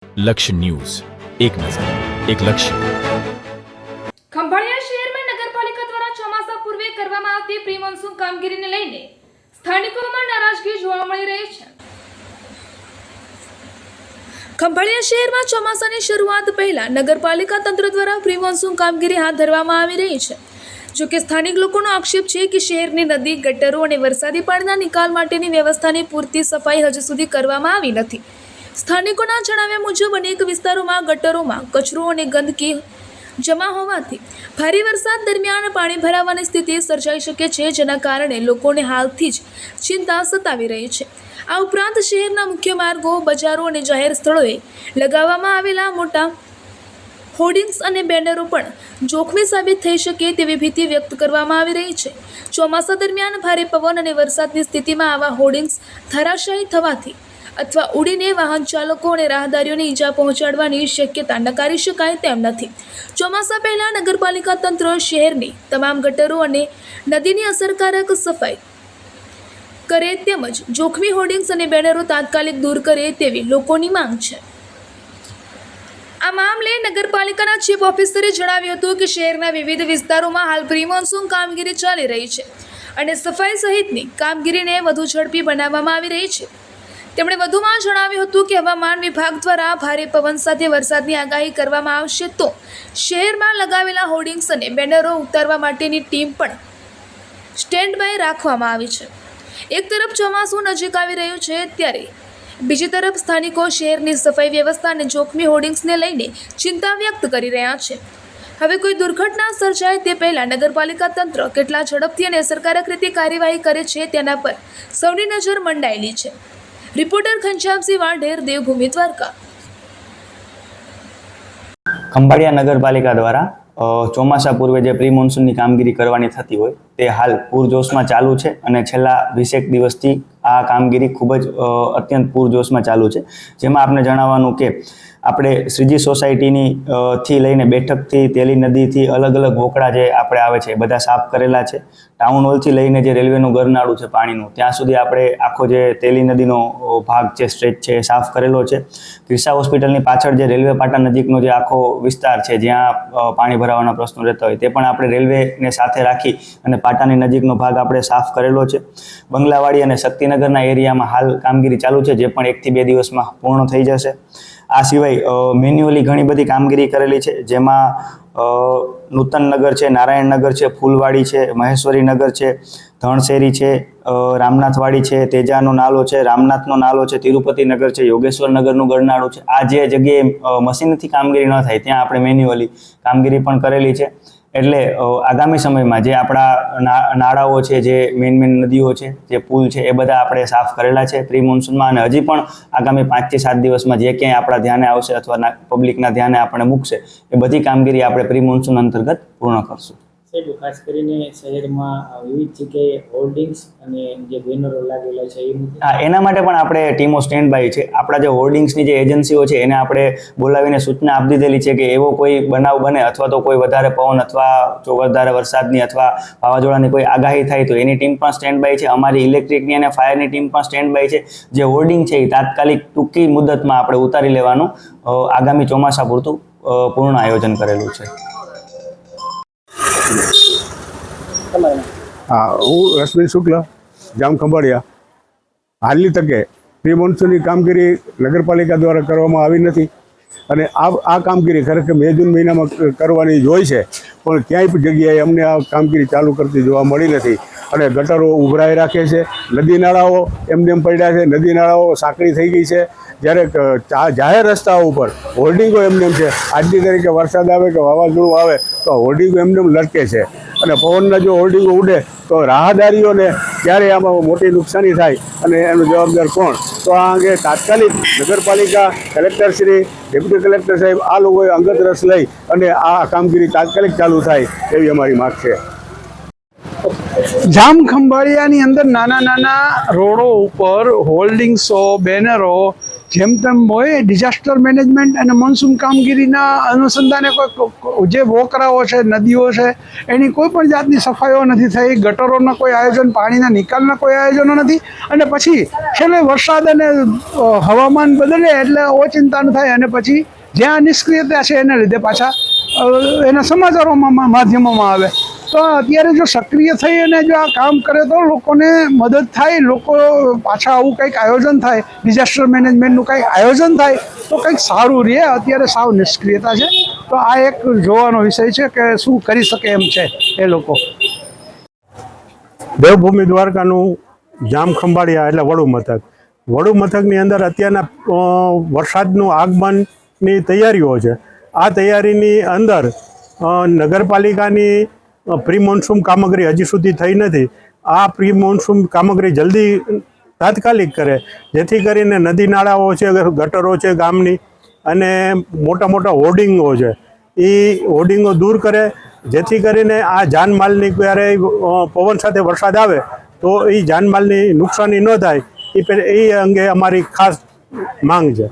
लक्ष्य न्यूज, एक नजर, एक लक्ष्य। ખંભાળિયા શહેરમાં નગરપાલિકા દ્વારા ચોમાસા પૂર્વે કરવામાં આવતી પ્રી મોન્સૂન કામગીરીને લઈને સ્થાનિકોમાં નારાજગી જોવા મળી રહી છે। ખંભાળિયા શહેરમાં ચોમાસાની શરૂઆત પહેલા નગરપાલિકા તંત્ર દ્વારા પ્રી મોન્સૂન કામગીરી હાથ ધરવામાં આવી રહી છે। જો કે સ્થાનિક લોકોનો આક્ષેપ છે કે શહેરની નદી, ગટરો અને વરસાદી પાણીના નિકાલ માટેની વ્યવસ્થાની પૂરતી સફાઈ હજુ સુધી કરવામાં આવી નથી। સ્થાનિકોના જણાવ્યા મુજબ અનેક વિસ્તારોમાં ગટરોમાં કચરો અને ગંદકી જમા હોવાથી ભારે વરસાદ દરમિયાન પાણી ભરાવાની સ્થિતિ સર્જાઈ શકે છે, જેના કારણે લોકોને હાલથી જ ચિંતા સતાવી રહી છે। આ ઉપરાંત શહેરના મુખ્ય માર્ગો, બજારો અને જાહેર સ્થળોએ લગાવવામાં આવેલા મોટા હોર્ડિંગ્સ અને બેનરો પણ જોખમી સાબિત થઈ શકે તેવી ભીતિ વ્યક્ત કરવામાં આવી રહી છે। ચોમાસા દરમિયાન ભારે પવન અને વરસાદની સ્થિતિમાં આવા હોર્ડિંગ્સ ધરાશાયી થવાથી અથવા ઉડીને વાહન ચાલકો અને રાહદારીઓને ઈજા પહોંચાડવાની શક્યતા નકારી શકાય તેમ નથી। ચોમાસા પહેલા નગરપાલિકા તંત્ર શહેરની તમામ ગટરો અને નદીની અસરકારક સફાઈ કરે તેમજ જોખમી હોર્ડિંગ્સ અને બેનરો તાત્કાલિક દૂર કરે તેવી લોકોની માંગ છે। આ મામલે નગરપાલિકાના ચીફ ઓફિસરે જણાવ્યું હતું કે શહેરના વિવિધ વિસ્તારોમાં હાલ પ્રી મોન્સૂન કામગીરી ચાલી રહી છે અને સફાઈ સહિતની કામગીરીને વધુ ઝડપી બનાવવામાં આવી રહી છે। તેમણે વધુમાં જણાવ્યું હતું કે હવામાન વિભાગ દ્વારા ભારે પવન સાથે વરસાદની આગાહી કરવામાં આવશે તો શહેરમાં લગાવેલા હોર્ડિંગ્સ અને બેનરો ઉતારવા માટેની ટીમ પણ સ્ટેન્ડ બાય રાખવામાં આવી છે। એક તરફ ચોમાસું નજીક આવી રહ્યું છે ત્યારે બીજી તરફ સ્થાનિકો શહેરની સફાઈ વ્યવસ્થા અને જોખમી હોર્ડિંગ્સને લઈને ચિંતા વ્યક્ત કરી રહ્યા છે। હવે કોઈ દુર્ઘટના સર્જાય તે પહેલાં નગરપાલિકા તંત્ર કેટલા ઝડપથી અને અસરકારક રીતે કાર્યવાહી કરે છે તેના પર સૌની નજર મંડાયેલી છે। રિપોર્ટર ઘનશ્યામસિંહ વાઢેર, દેવભૂમિ, દ્વારકા। ખંભાળિયા નગરપાલિકા દ્વારા ચોમાસા પૂર્વે જે પ્રી મોન્સૂનની કામગીરી કરવાની થતી હોય તે હાલ પૂરજોશમાં ચાલુ છે અને છેલ્લા 20 દિવસથી આ કામગીરી ખૂબ જ અત્યંત પૂરજોશમાં ચાલુ છે। જેમાં આપણે જણાવવાનું કે આપણે શ્રીજી સોસાયટીની થી લઈને બેઠકથી, તેલી નદીથી અલગ અલગ વોકળા જે આપણે આવે છે બધા સાફ કરેલા છે। ટાઉન હોલથી લઈને જે રેલવેનું ગરનાળું છે પાણીનું ત્યાં સુધી આપણે આખો જે તેલી નદીનો ભાગ છે, સ્ટ્રેચ છે એ સાફ કરેલો છે। ક્રિસા હોસ્પિટલની પાછળ જે રેલવે પાટા નજીકનો જે આખો વિસ્તાર છે જ્યાં પાણી ભરાવાના પ્રશ્નો રહેતા હોય તે પણ આપણે રેલવેને સાથે રાખી અને પાટાની નજીકનો ભાગ આપણે સાફ કરેલો છે। બંગલાવાડી અને શક્તિનગરના એરિયામાં હાલ કામગીરી ચાલુ છે, જે પણ 1 થી 2 દિવસમાં પૂર્ણ થઈ જશે। આ સિવાય મેન્યુઅલી ઘણી બધી કામગીરી કરેલી છે, જેમાં નૂતનનગર છે, નારાયણનગર છે, ફૂલવાડી છે, મહેશ્વરી નગર છે, ધણશેરી છે, રામનાથવાડી છે, તેજાનો નાલો છે, રામનાથનો નાલો છે, તિરુપતિ નગર છે, યોગેશ્વર નગરનું ગરનાળું છે। આ જે જગ્યાએ મશીનથી કામગીરી ન થાય ત્યાં આપણે મેન્યુઅલી કામગીરી પણ કરેલી છે। એટલે આગામી સમયમાં જે આપણા નાળાઓ છે, જે મેન નદીઓ છે, જે પુલ છે એ બધા આપણે સાફ કરેલા છે પ્રી મોન્સૂનમાં, અને હજી પણ આગામી 5 થી 7 દિવસમાં જે ક્યાંય આપણા ધ્યાને આવશે અથવા પબ્લિકના ધ્યાને આપણે મૂકશે એ બધી કામગીરી આપણે પ્રી મોન્સૂન અંતર્ગત પૂર્ણ કરશું। સાહેબ, ખાસ કરીને શહેરમાં વિવિધ જગ્યાએ હોર્ડિંગ્સ અને જે બેનરો લાગેલા છે એ મુદ્દે હા, એના માટે પણ આપણે ટીમો સ્ટેન્ડ બાય છે। આપણા જે હોર્ડિંગ્સની જે એજન્સીઓ છે એને આપણે બોલાવીને સૂચના આપી દીધેલી છે કે એવો કોઈ બનાવ બને અથવા તો કોઈ વધારે પવન અથવા જો વધારે વરસાદની અથવા વાવાઝોડાની કોઈ આગાહી થાય તો એની ટીમ પણ સ્ટેન્ડ બાય છે। અમારી ઇલેક્ટ્રિકની અને ફાયરની ટીમ પણ સ્ટેન્ડ બાય છે। જે હોર્ડિંગ છે એ તાત્કાલિક ટૂંકી મુદતમાં આપણે ઉતારી લેવાનું આગામી ચોમાસા પૂરતું પૂર્ણ આયોજન કરેલું છે। હા, હું રશ્મિ શુક્લ, જામ ખંભાળિયા। હાલની તકે પ્રી મોન્સૂનની કામગીરી નગરપાલિકા દ્વારા કરવામાં આવી નથી અને આ કામગીરી ખરેખર મે જૂન મહિનામાં કરવાની જ હોય છે, પણ ક્યાંય પણ જગ્યાએ અમને આ કામગીરી ચાલુ કરતી જોવા મળી નથી અને ગટરો ઉભરાઈ રાખે છે, નદી નાળાઓ એમને એમ પડ્યા છે, નદી નાળાઓ સાંકડી થઈ ગઈ છે। જ્યારે જાહેર રસ્તાઓ ઉપર હોર્ડિંગો એમને એમ છે। આજની તારીખે વરસાદ આવે કે વાવાઝોડું આવે તો હોર્ડિંગો એમને એમ લટકે છે અને પવનના જો હોર્ડિંગો ઉડે તો રાહદારીઓને ક્યારે આમાં મોટી નુકસાની થાય અને એનો જવાબદાર કોણ? તો આ અંગે તાત્કાલિક નગરપાલિકા, કલેક્ટરશ્રી, ડેપ્યુટી કલેક્ટર સાહેબ આ લોકોએ અંગત રસ લઈ અને આ કામગીરી તાત્કાલિક ચાલુ થાય એવી અમારી માંગ છે। જામ ખંભાળિયાની અંદર નાના નાના રોડો ઉપર હોલ્ડિંગ્સો, બેનરો જેમ તેમ હોય ડિઝાસ્ટર મેનેજમેન્ટ અને મોન્સૂન કામગીરીના અનુસંધાને કોઈ જે વોકરાઓ છે, નદીઓ છે, એની કોઈ પણ જાતની સફાઈઓ નથી થઈ, ગટરોના કોઈ આયોજન, પાણીના નિકાલના કોઈ આયોજનો નથી. અને પછી છેલ્લે વરસાદ અને હવામાન બદલે એટલે ઓચિંતાનું થાય અને પછી જ્યાં નિષ્ક્રિયતા છે એને લીધે પાછા એના સમાચારોમાં માધ્યમોમાં આવે. તો અત્યારે જો સક્રિય થઈ અને જો આ કામ કરે તો લોકોને મદદ થાય, લોકો પાછા આવું કંઈક આયોજન થાય, ડિઝાસ્ટર મેનેજમેન્ટનું કંઈક આયોજન થાય તો કંઈક સારું રહે. અત્યારે સાવ નિષ્ક્રિયતા છે, તો આ એક જોવાનો વિષય છે કે શું કરી શકે એમ છે એ લોકો. દેવભૂમિ દ્વારકાનું જામખંભાળિયા એટલે વડુ મથક. વડુ મથકની અંદર અત્યારના વરસાદનું આગમનની તૈયારીઓ છે. આ તૈયારીની અંદર નગરપાલિકાની પ્રી મોન્સૂન કામગીરી હજી સુધી થઈ નથી. આ પ્રી મોન્સૂન કામગીરી જલ્દી તાત્કાલિક કરે, જેથી કરીને નદી નાળાઓ છે, ગટરો છે ગામની, અને મોટા મોટા હોર્ડિંગો છે, એ હોર્ડિંગો દૂર કરે, જેથી કરીને આ જાનમાલની ક્યારેય પવન સાથે વરસાદ આવે તો એ જાનમાલની નુકસાની ન થાય. એ અંગે અમારી ખાસ માંગ છે.